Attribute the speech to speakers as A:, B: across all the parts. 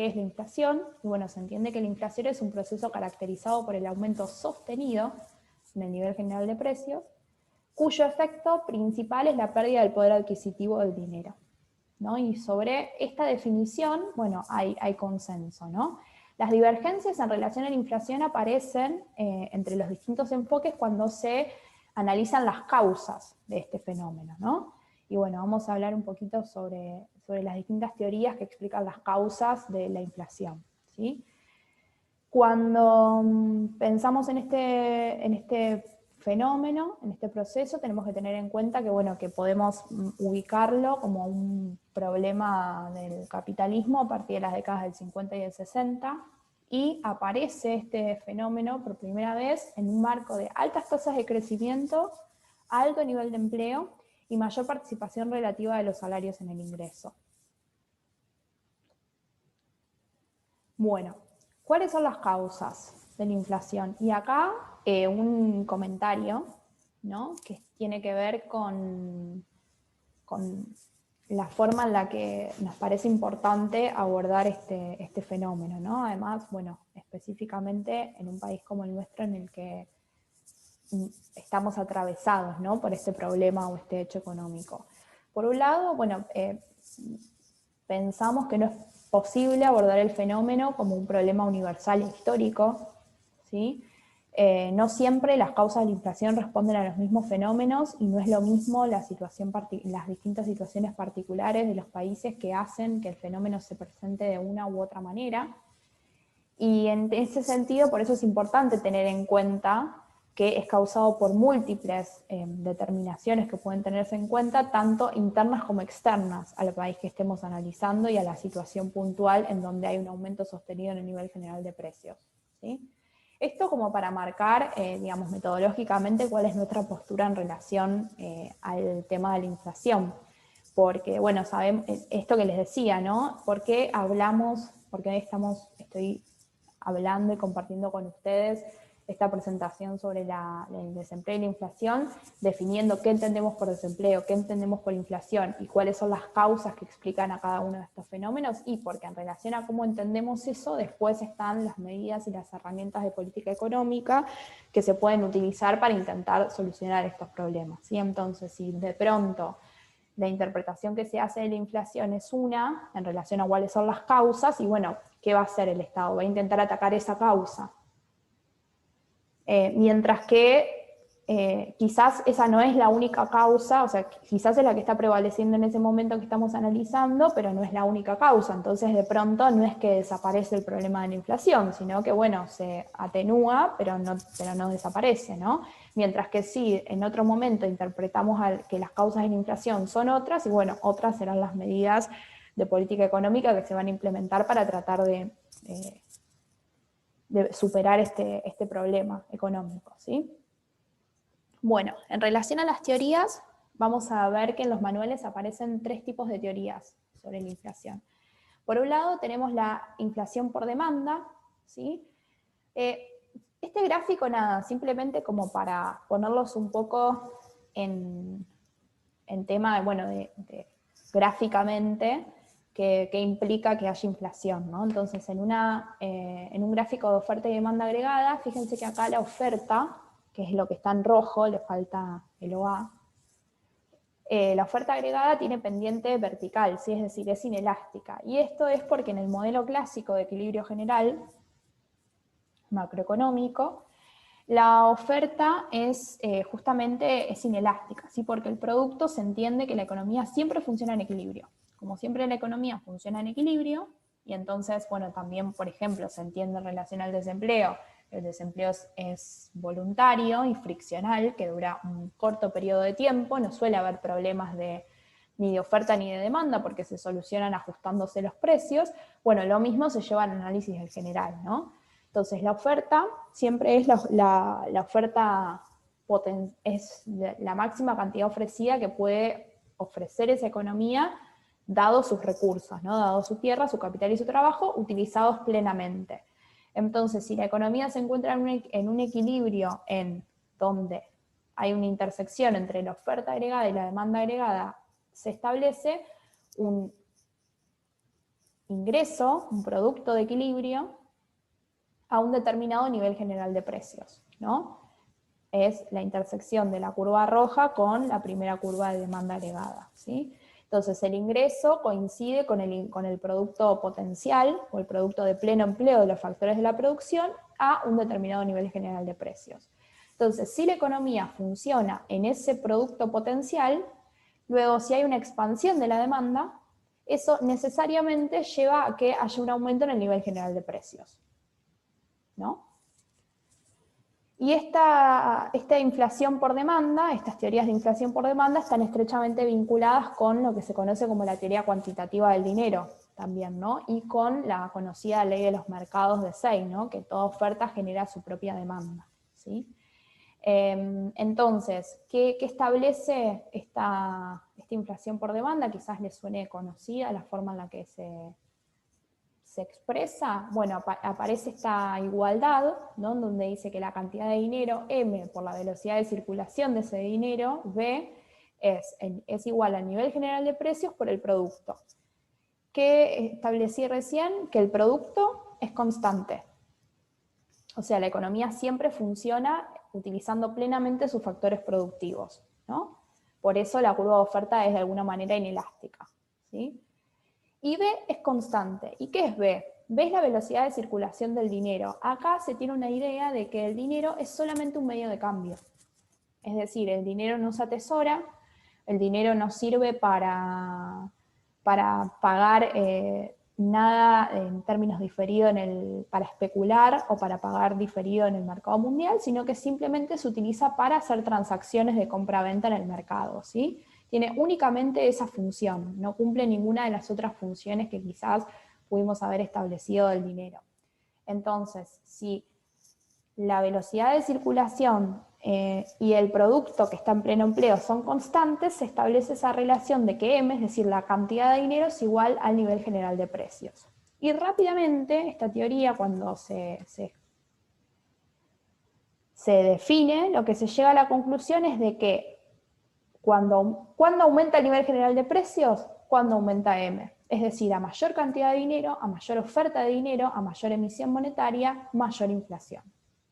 A: es la inflación, y bueno, se entiende que la inflación es un proceso caracterizado por el aumento sostenido en el nivel general de precios, cuyo efecto principal es la pérdida del poder adquisitivo del dinero, ¿no? Y sobre esta definición, bueno, hay consenso, ¿no? Las divergencias en relación a la inflación aparecen entre los distintos enfoques cuando se analizan las causas de este fenómeno, ¿no? Y bueno, vamos a hablar un poquito sobre las distintas teorías que explican las causas de la inflación, ¿sí? Cuando pensamos en este fenómeno, en este proceso, tenemos que tener en cuenta que, bueno, que podemos ubicarlo como un problema del capitalismo a partir de las décadas del 50 y del 60, y aparece este fenómeno por primera vez en un marco de altas tasas de crecimiento, alto nivel de empleo y mayor participación relativa de los salarios en el ingreso. Bueno, ¿cuáles son las causas de la inflación? Y acá un comentario, ¿no?, que tiene que ver con la forma en la que nos parece importante abordar este fenómeno, ¿no? Además, bueno, específicamente en un país como el nuestro en el que estamos atravesados, ¿no?, por este problema o este hecho económico. Por un lado, bueno, pensamos que no es posible abordar el fenómeno como un problema universal e histórico, ¿sí? No siempre las causas de la inflación responden a los mismos fenómenos y no es lo mismo las distintas situaciones particulares de los países que hacen que el fenómeno se presente de una u otra manera. Y en ese sentido, por eso es importante tener en cuenta que es causado por múltiples determinaciones que pueden tenerse en cuenta, tanto internas como externas al país que estemos analizando y a la situación puntual en donde hay un aumento sostenido en el nivel general de precios, ¿sí? Esto como para marcar, digamos, metodológicamente cuál es nuestra postura en relación al tema de la inflación. Porque, bueno, sabemos esto que les decía, ¿no? ¿Por qué estoy hablando y compartiendo con ustedes esta presentación sobre el desempleo y la inflación, definiendo qué entendemos por desempleo, qué entendemos por inflación y cuáles son las causas que explican a cada uno de estos fenómenos? Y porque en relación a cómo entendemos eso, después están las medidas y las herramientas de política económica que se pueden utilizar para intentar solucionar estos problemas, ¿sí? Entonces, si de pronto la interpretación que se hace de la inflación es una, en relación a cuáles son las causas, y bueno, ¿qué va a hacer el Estado? Va a intentar atacar esa causa. Mientras que quizás esa no es la única causa, o sea, quizás es la que está prevaleciendo en ese momento que estamos analizando, pero no es la única causa. Entonces, de pronto, no es que desaparece el problema de la inflación, sino que, bueno, se atenúa, pero no desaparece, ¿no? Mientras que sí, en otro momento interpretamos que las causas de la inflación son otras, y bueno, otras serán las medidas de política económica que se van a implementar para tratar de superar este problema económico, ¿sí? Bueno, en relación a las teorías, vamos a ver que en los manuales aparecen tres tipos de teorías sobre la inflación. Por un lado tenemos la inflación por demanda, ¿sí? Este gráfico, nada, simplemente como para ponerlos un poco en tema, bueno, gráficamente, que implica que haya inflación, ¿no? Entonces, en un gráfico de oferta y demanda agregada, fíjense que acá la oferta, que es lo que está en rojo, le falta el OA, la oferta agregada tiene pendiente vertical, ¿sí? Es decir, es inelástica. Y esto es porque en el modelo clásico de equilibrio general macroeconómico, la oferta justamente es inelástica, ¿sí? Porque el producto se entiende que la economía siempre funciona en equilibrio. Como siempre la economía funciona en equilibrio, y entonces, bueno, también, por ejemplo, se entiende en relación al desempleo. El desempleo es voluntario y friccional, que dura un corto periodo de tiempo, no suele haber problemas ni de oferta ni de demanda, porque se solucionan ajustándose los precios. Bueno, lo mismo se lleva al análisis del general, ¿no? Entonces, la oferta siempre es la oferta, es la máxima cantidad ofrecida que puede ofrecer esa economía, dado sus recursos, ¿no? Dado su tierra, su capital y su trabajo, utilizados plenamente. Entonces, si la economía se encuentra en un equilibrio en donde hay una intersección entre la oferta agregada y la demanda agregada, se establece ingreso, un producto de equilibrio, a un determinado nivel general de precios, ¿no? Es la intersección de la curva roja con la primera curva de demanda agregada, ¿sí? Entonces el ingreso coincide con el producto potencial o el producto de pleno empleo de los factores de la producción a un determinado nivel general de precios. Entonces, si la economía funciona en ese producto potencial, luego si hay una expansión de la demanda, eso necesariamente lleva a que haya un aumento en el nivel general de precios, ¿no? Y esta inflación por demanda, estas teorías de inflación por demanda están estrechamente vinculadas con lo que se conoce como la teoría cuantitativa del dinero también, ¿no? Y con la conocida ley de los mercados de Say, ¿no? Que toda oferta genera su propia demanda, ¿sí? Entonces, ¿qué establece esta inflación por demanda? Quizás les suene conocida la forma en la que se expresa. Bueno, aparece esta igualdad, ¿no? Donde dice que la cantidad de dinero, M, por la velocidad de circulación de ese dinero, V, es igual al nivel general de precios por el producto. ¿Qué establecí recién? Que el producto es constante. O sea, la economía siempre funciona utilizando plenamente sus factores productivos, ¿no? Por eso la curva de oferta es de alguna manera inelástica, ¿sí? Y B es constante. ¿Y qué es B? B es la velocidad de circulación del dinero. Acá se tiene una idea de que el dinero es solamente un medio de cambio. Es decir, el dinero no se atesora, el dinero no sirve para pagar nada en términos diferidos para especular o para pagar diferido en el mercado mundial, sino que simplemente se utiliza para hacer transacciones de compra-venta en el mercado, ¿sí? Tiene únicamente esa función, no cumple ninguna de las otras funciones que quizás pudimos haber establecido del dinero. Entonces, si la velocidad de circulación y el producto que está en pleno empleo son constantes, se establece esa relación de que M, es decir, la cantidad de dinero, es igual al nivel general de precios. Y rápidamente, esta teoría, cuando se define, lo que se llega a la conclusión es de que ¿cuándo aumenta el nivel general de precios? Cuando aumenta M. Es decir, a mayor cantidad de dinero, a mayor oferta de dinero, a mayor emisión monetaria, mayor inflación,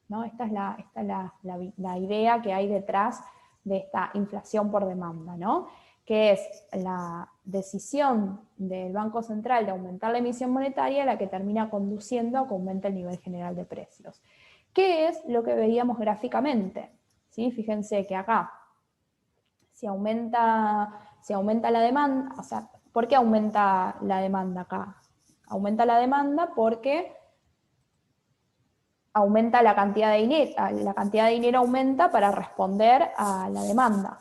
A: ¿no? Esta es la idea que hay detrás de esta inflación por demanda, ¿no? Que es la decisión del Banco Central de aumentar la emisión monetaria la que termina conduciendo a que aumente el nivel general de precios. ¿Qué es lo que veíamos gráficamente? ¿Sí? Fíjense que acá, si aumenta la demanda, o sea, ¿por qué aumenta la demanda acá? Aumenta la demanda porque aumenta la cantidad de dinero aumenta para responder a la demanda,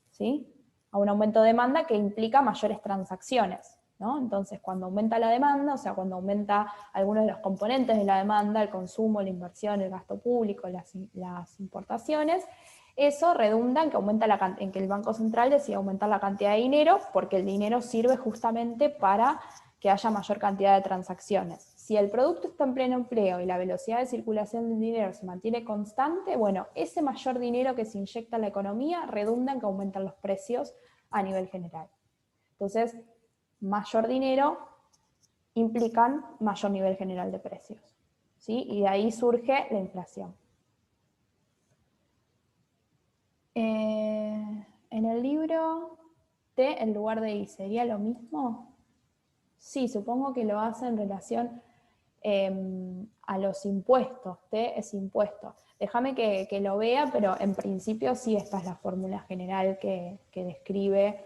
A: ¿sí? A un aumento de demanda que implica mayores transacciones, ¿no? Entonces, cuando aumenta la demanda, o sea, cuando aumenta algunos de los componentes de la demanda, el consumo, la inversión, el gasto público, las importaciones, eso redunda en que, en que el Banco Central decide aumentar la cantidad de dinero, porque el dinero sirve justamente para que haya mayor cantidad de transacciones. Si el producto está en pleno empleo y la velocidad de circulación del dinero se mantiene constante, bueno, ese mayor dinero que se inyecta en la economía redunda en que aumentan los precios a nivel general. Entonces, mayor dinero implican mayor nivel general de precios, ¿sí? Y de ahí surge la inflación. En el libro T en lugar de I, ¿sería lo mismo? Sí, supongo que lo hace en relación a los impuestos. T es impuesto. Déjame que lo vea, pero en principio sí, esta es la fórmula general que describe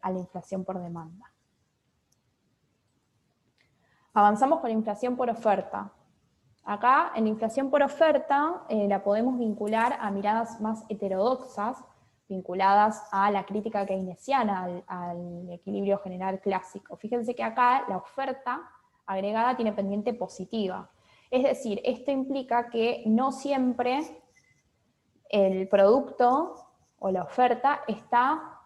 A: a la inflación por demanda. Avanzamos con la inflación por oferta. Acá, en la inflación por oferta, la podemos vincular a miradas más heterodoxas, vinculadas a la crítica keynesiana, al equilibrio general clásico. Fíjense que acá la oferta agregada tiene pendiente positiva. Es decir, esto implica que no siempre el producto o la oferta está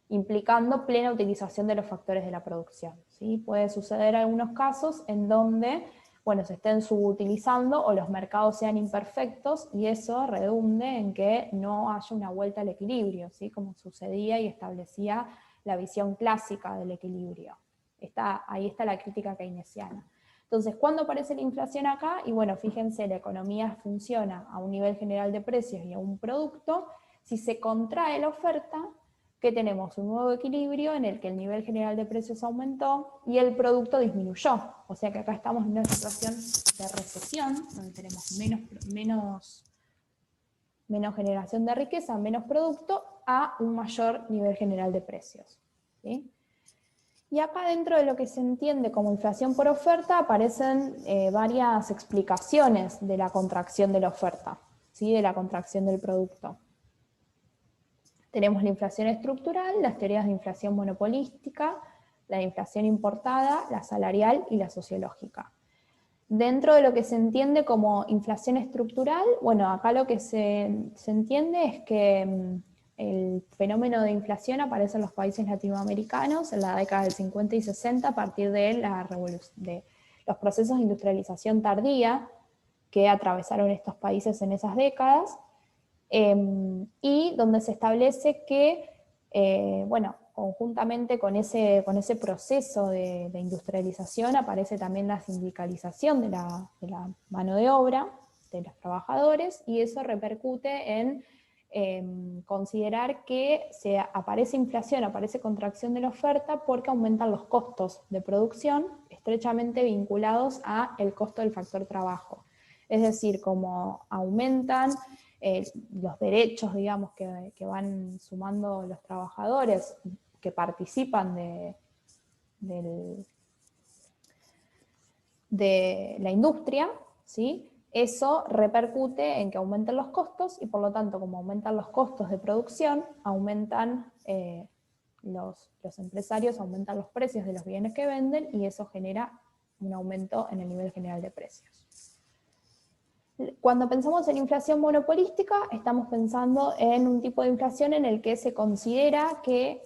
A: implicando plena utilización de los factores de la producción, ¿sí? Puede suceder algunos casos en donde, bueno, se estén subutilizando o los mercados sean imperfectos y eso redunde en que no haya una vuelta al equilibrio, ¿sí? Como sucedía y establecía la visión clásica del equilibrio. ahí está la crítica keynesiana. Entonces, ¿cuándo aparece la inflación acá? Y bueno, fíjense, la economía funciona a un nivel general de precios y a un producto. Si se contrae la oferta, que tenemos un nuevo equilibrio en el que el nivel general de precios aumentó y el producto disminuyó. O sea que acá estamos en una situación de recesión, donde tenemos menos generación de riqueza, menos producto, a un mayor nivel general de precios. ¿Sí? Y acá dentro de lo que se entiende como inflación por oferta aparecen varias explicaciones de la contracción de la oferta, ¿sí? De la contracción del producto. Tenemos la inflación estructural, las teorías de inflación monopolística, la inflación importada, la salarial y la sociológica. Dentro de lo que se entiende como inflación estructural, bueno, acá lo que se entiende es que el fenómeno de inflación aparece en los países latinoamericanos en la década del 50 y 60 a partir de los procesos de industrialización tardía que atravesaron estos países en esas décadas, y donde se establece que, bueno, conjuntamente con ese proceso de industrialización aparece también la sindicalización de la mano de obra, de los trabajadores, y eso repercute en considerar que aparece inflación, aparece contracción de la oferta porque aumentan los costos de producción estrechamente vinculados al costo del factor trabajo. Es decir, como aumentan los derechos, digamos, que van sumando los trabajadores que participan de la industria, ¿sí? Eso repercute en que aumenten los costos y por lo tanto, como aumentan los costos de producción, aumentan los empresarios, aumentan los precios de los bienes que venden y eso genera un aumento en el nivel general de precios. Cuando pensamos en inflación monopolística, estamos pensando en un tipo de inflación en el que se considera que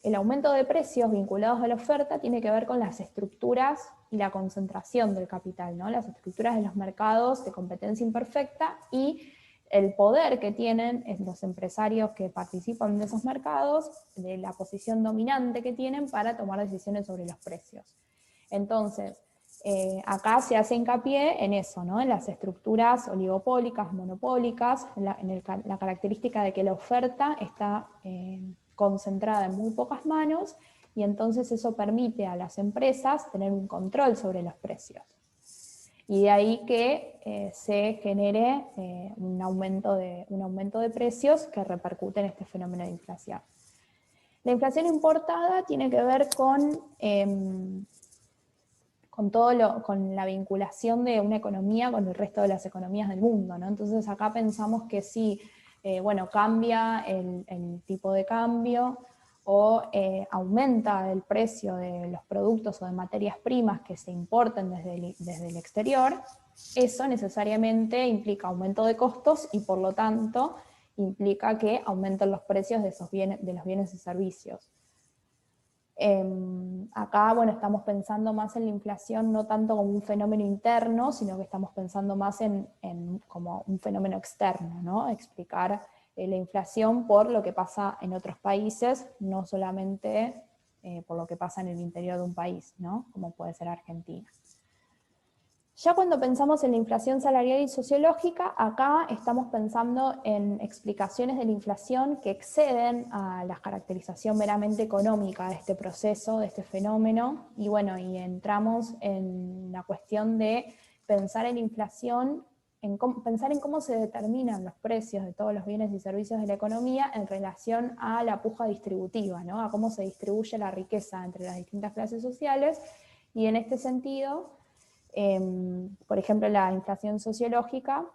A: el aumento de precios vinculados a la oferta tiene que ver con las estructuras y la concentración del capital, ¿no? Las estructuras de los mercados de competencia imperfecta y el poder que tienen los empresarios que participan de esos mercados, de la posición dominante que tienen para tomar decisiones sobre los precios. Entonces, acá se hace hincapié en eso, ¿no? En las estructuras oligopólicas, monopólicas, en la característica de que la oferta está concentrada en muy pocas manos y entonces eso permite a las empresas tener un control sobre los precios. Y de ahí que se genere un aumento de precios que repercute en este fenómeno de inflación. La inflación importada tiene que ver con la vinculación de una economía con el resto de las economías del mundo, ¿no? Entonces acá pensamos que si cambia el tipo de cambio o aumenta el precio de los productos o de materias primas que se importen desde el exterior, eso necesariamente implica aumento de costos y por lo tanto implica que aumenten los precios de los bienes y servicios. Acá, bueno, estamos pensando más en la inflación no tanto como un fenómeno interno, sino que estamos pensando más como un fenómeno externo, ¿no? Explicar la inflación por lo que pasa en otros países, no solamente por lo que pasa en el interior de un país, ¿no? Como puede ser Argentina. Ya cuando pensamos en la inflación salarial y sociológica, acá estamos pensando en explicaciones de la inflación que exceden a la caracterización meramente económica de este proceso, de este fenómeno, y bueno, y entramos en la cuestión de pensar en inflación, pensar en cómo se determinan los precios de todos los bienes y servicios de la economía en relación a la puja distributiva, ¿no? A cómo se distribuye la riqueza entre las distintas clases sociales, y en este sentido, por ejemplo, la inflación sociológica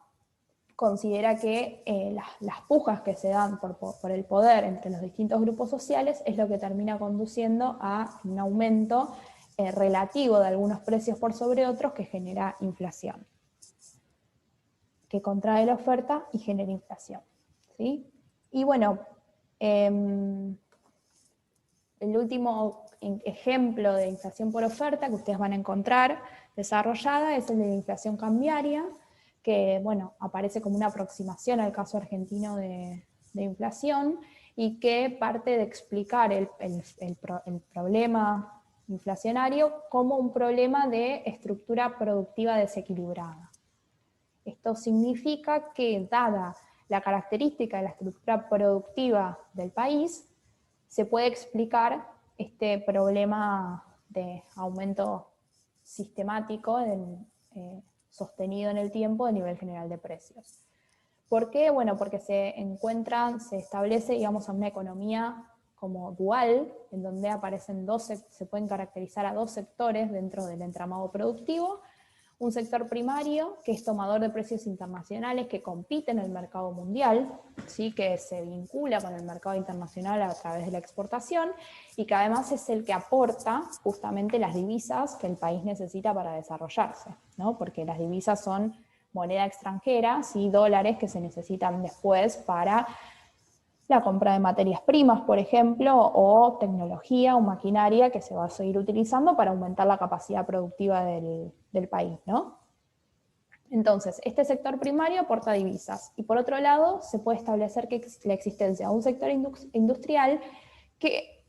A: considera que las pujas que se dan por el poder entre los distintos grupos sociales es lo que termina conduciendo a un aumento relativo de algunos precios por sobre otros que genera inflación, que contrae la oferta y genera inflación, ¿sí? Y bueno, el último ejemplo de inflación por oferta que ustedes van a encontrar desarrollada es el de la inflación cambiaria, que bueno, aparece como una aproximación al caso argentino de inflación y que parte de explicar el problema inflacionario como un problema de estructura productiva desequilibrada. Esto significa que, dada la característica de la estructura productiva del país, se puede explicar este problema de aumento sistemático sostenido en el tiempo del nivel general de precios. ¿Por qué? Bueno, porque se establece, digamos, una economía como dual, en donde aparecen se pueden caracterizar a dos sectores dentro del entramado productivo. Un sector primario, que es tomador de precios internacionales, que compite en el mercado mundial, ¿sí? Que se vincula con el mercado internacional a través de la exportación, y que además es el que aporta justamente las divisas que el país necesita para desarrollarse, ¿no? Porque las divisas son moneda extranjera, ¿sí? Dólares que se necesitan después para la compra de materias primas, por ejemplo, o tecnología o maquinaria que se va a seguir utilizando para aumentar la capacidad productiva del país, ¿no? Entonces, este sector primario aporta divisas, y por otro lado se puede establecer que la existencia de un sector industrial que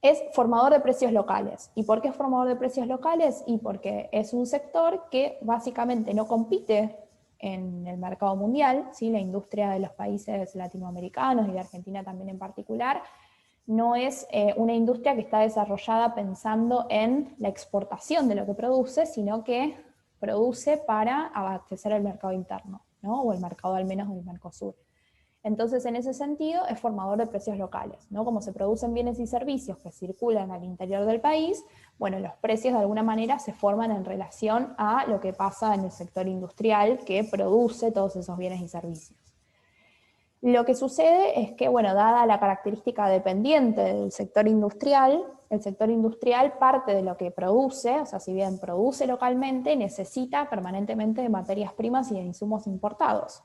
A: es formador de precios locales. ¿Y por qué es formador de precios locales? Y porque es un sector que básicamente no compite en el mercado mundial, ¿sí? La industria de los países latinoamericanos y de Argentina también en particular, no es una industria que está desarrollada pensando en la exportación de lo que produce, sino que produce para abastecer el mercado interno, ¿no? O el mercado al menos del Mercosur. Entonces, en ese sentido, es formador de precios locales, ¿no? Como se producen bienes y servicios que circulan al interior del país, bueno, los precios de alguna manera se forman en relación a lo que pasa en el sector industrial que produce todos esos bienes y servicios. Lo que sucede es que, bueno, dada la característica dependiente del sector industrial, el sector industrial parte de lo que produce, o sea, si bien produce localmente, necesita permanentemente de materias primas y de insumos importados.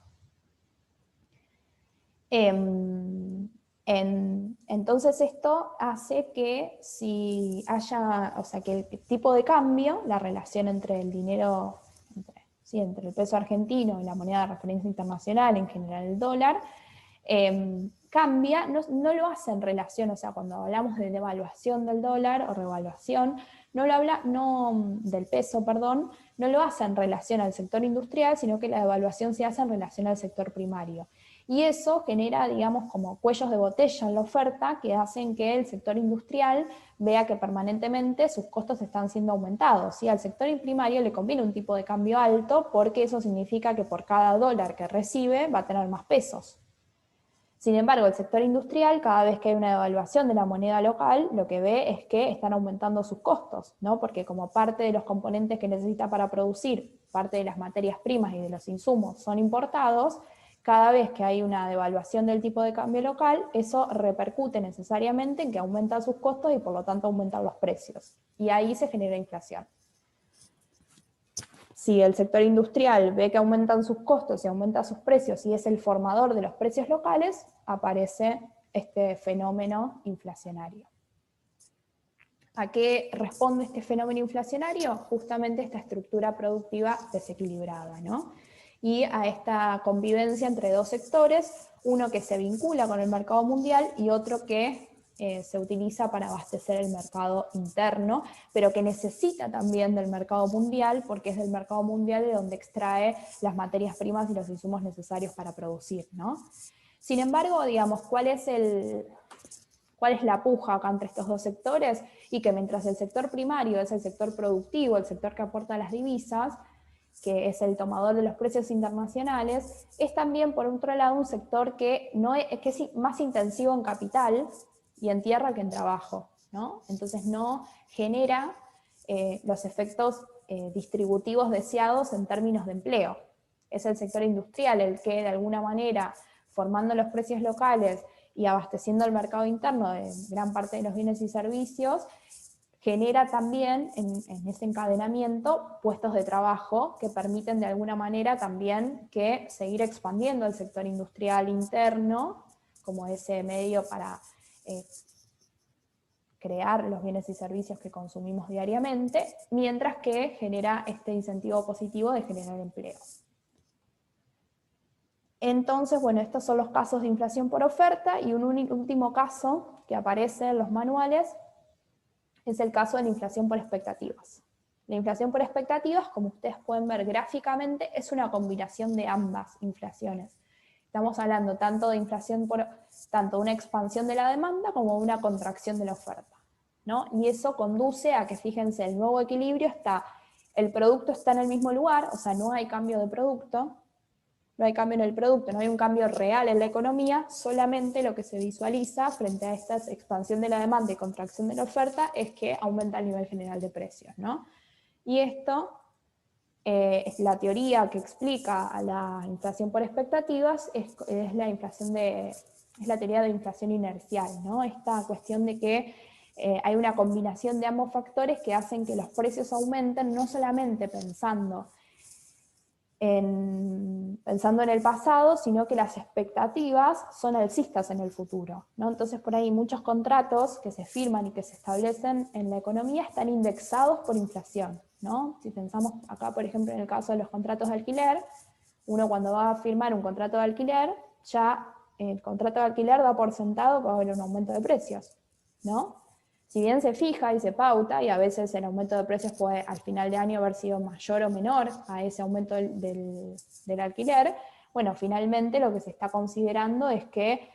A: Entonces esto hace que si haya, o sea, que el tipo de cambio, la relación entre el dinero, entre el peso argentino y la moneda de referencia internacional, en general el dólar, cambia, no lo hace en relación, o sea, cuando hablamos de devaluación del dólar o revaluación, del peso, perdón, no lo hace en relación al sector industrial, sino que la devaluación se hace en relación al sector primario. Y eso genera, digamos, como cuellos de botella en la oferta que hacen que el sector industrial vea que permanentemente sus costos están siendo aumentados, ¿sí? Al sector primario le conviene un tipo de cambio alto porque eso significa que por cada dólar que recibe va a tener más pesos. Sin embargo, el sector industrial, cada vez que hay una devaluación de la moneda local, lo que ve es que están aumentando sus costos, ¿no? Porque como parte de los componentes que necesita para producir, parte de las materias primas y de los insumos son importados, cada vez que hay una devaluación del tipo de cambio local, eso repercute necesariamente en que aumentan sus costos y por lo tanto aumentan los precios. Y ahí se genera inflación. Si el sector industrial ve que aumentan sus costos y aumentan sus precios y es el formador de los precios locales, aparece este fenómeno inflacionario. ¿A qué responde este fenómeno inflacionario? Justamente esta estructura productiva desequilibrada, ¿no? Y a esta convivencia entre dos sectores, uno que se vincula con el mercado mundial y otro que se utiliza para abastecer el mercado interno, pero que necesita también del mercado mundial, porque es del mercado mundial de donde extrae las materias primas y los insumos necesarios para producir, ¿no? Sin embargo, digamos, ¿cuál es la puja acá entre estos dos sectores? Y que mientras el sector primario es el sector productivo, el sector que aporta las divisas, que es el tomador de los precios internacionales, es también, por otro lado, un sector que es más intensivo en capital y en tierra que en trabajo, ¿no? Entonces no genera los efectos distributivos deseados en términos de empleo. Es el sector industrial el que, de alguna manera, formando los precios locales y abasteciendo el mercado interno de gran parte de los bienes y servicios, genera también en ese encadenamiento puestos de trabajo que permiten de alguna manera también que seguir expandiendo el sector industrial interno como ese medio para crear los bienes y servicios que consumimos diariamente, mientras que genera este incentivo positivo de generar empleo. Entonces, bueno, estos son los casos de inflación por oferta, y un último caso que aparece en los manuales es el caso de la inflación por expectativas. La inflación por expectativas, como ustedes pueden ver gráficamente, es una combinación de ambas inflaciones. Estamos hablando tanto de inflación por tanto una expansión de la demanda como una contracción de la oferta, ¿no? Y eso conduce a que, fíjense, el nuevo equilibrio está, el producto está en el mismo lugar, o sea, no hay cambio de producto, no hay cambio en el producto, no hay un cambio real en la economía, solamente lo que se visualiza frente a esta expansión de la demanda y contracción de la oferta es que aumenta el nivel general de precios, ¿no? Y esto es la teoría que explica a la inflación por expectativas, es la teoría de inflación inercial, ¿no? Esta cuestión de que hay una combinación de ambos factores que hacen que los precios aumenten, no solamente pensando en el pasado, sino que las expectativas son alcistas en el futuro, ¿no? Entonces por ahí muchos contratos que se firman y que se establecen en la economía están indexados por inflación, ¿no? Si pensamos acá, por ejemplo, en el caso de los contratos de alquiler, uno cuando va a firmar un contrato de alquiler, ya el contrato de alquiler da por sentado que va a haber un aumento de precios, ¿no? Si bien se fija y se pauta, y a veces el aumento de precios puede al final de año haber sido mayor o menor a ese aumento del alquiler, bueno, finalmente lo que se está considerando es que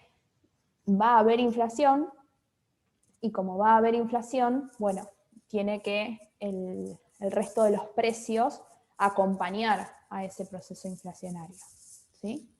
A: va a haber inflación, y como va a haber inflación, bueno, tiene que el resto de los precios acompañar a ese proceso inflacionario, ¿sí?